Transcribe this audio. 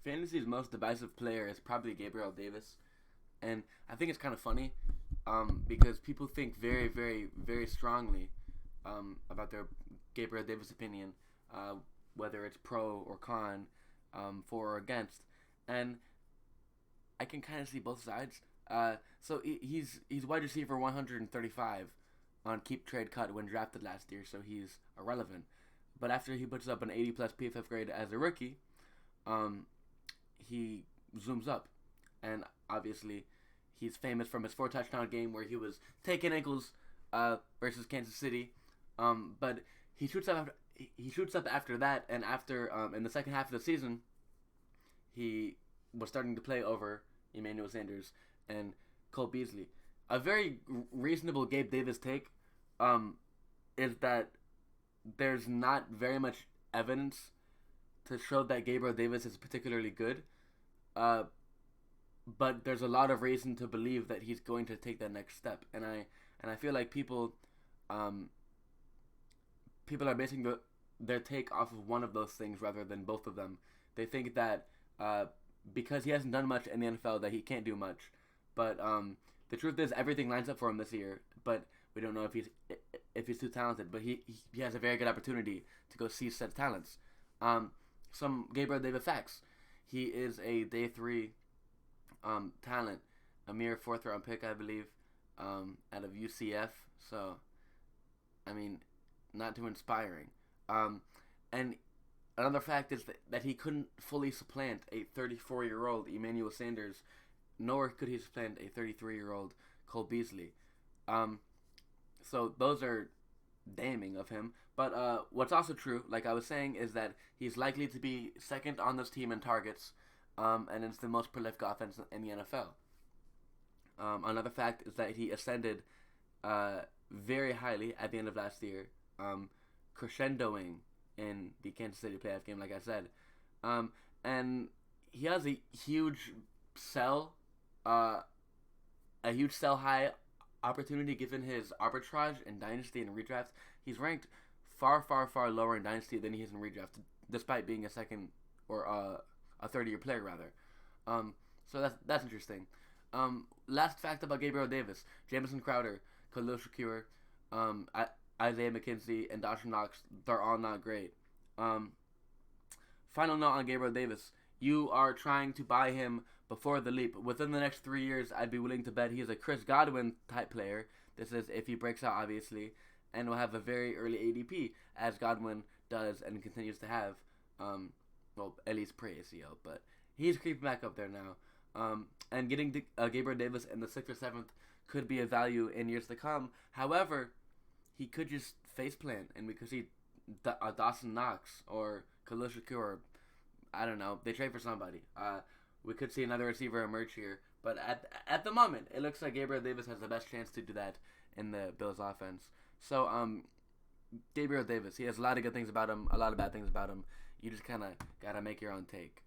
fantasy's most divisive player is probably Gabriel Davis, and I think it's kind of funny, because people think very, very, very strongly about their Gabriel Davis opinion, uh, whether it's pro or con, for or against, and I can kind of see both sides. He's wide receiver 135 on keep trade cut when drafted last year, so he's irrelevant. But after he puts up an 80 plus PFF grade as a rookie, um, he zooms up, and obviously he's famous from his 4 touchdown game where he was taking ankles versus Kansas City. But he shoots up after that, and after in the second half of the season, he was starting to play over Emmanuel Sanders and Cole Beasley. A very reasonable Gabe Davis take is that there's not very much evidence to show that Gabriel Davis is particularly good, uh, but there's a lot of reason to believe that he's going to take that next step. And I feel like um, people are basing their take off of one of those things rather than both of them. They think that because he hasn't done much in the NFL that he can't do much, but the truth is everything lines up for him this year. But we don't know if he's too talented. But he has a very good opportunity to go see said talents. Some Gabriel Davis facts: he is a day 3 talent, a mere 4th round pick, I believe, out of UCF. So, I mean, not too inspiring. And another fact is that he couldn't fully supplant a 34-year-old Emmanuel Sanders, nor could he supplant a 33-year-old Cole Beasley. So those are damning of him. But what's also true, like I was saying, is that he's likely to be second on this team in targets, and it's the most prolific offense in the NFL. Another fact is that he ascended very highly at the end of last year, crescendoing in the Kansas City playoff game, like I said. And he has a huge sell high opportunity given his arbitrage in Dynasty and Redraft. He's ranked far, far, far lower in Dynasty than he is in Redraft, despite being a second or a third-year player, rather. So that's interesting. Last fact about Gabriel Davis: Jamison Crowder, Khalil Shakir, Isaiah McKenzie, and Dawson Knox, they're all not great. Final note on Gabriel Davis: you are trying to buy him before the leap. Within the next 3 years, I'd be willing to bet he's a Chris Godwin type player. This is if he breaks out, obviously, and will have a very early ADP, as Godwin does and continues to have. Well, at least pre-ACL, but he's creeping back up there now. And getting Gabriel Davis in the 6th or 7th could be a value in years to come. However, he could just faceplant, and we could see Dawson Knox or Khalil Shakir, or I don't know, they trade for somebody. We could see another receiver emerge here, but at the moment, it looks like Gabriel Davis has the best chance to do that in the Bills' offense. So, Gabriel Davis, he has a lot of good things about him, a lot of bad things about him. You just kind of gotta make your own take.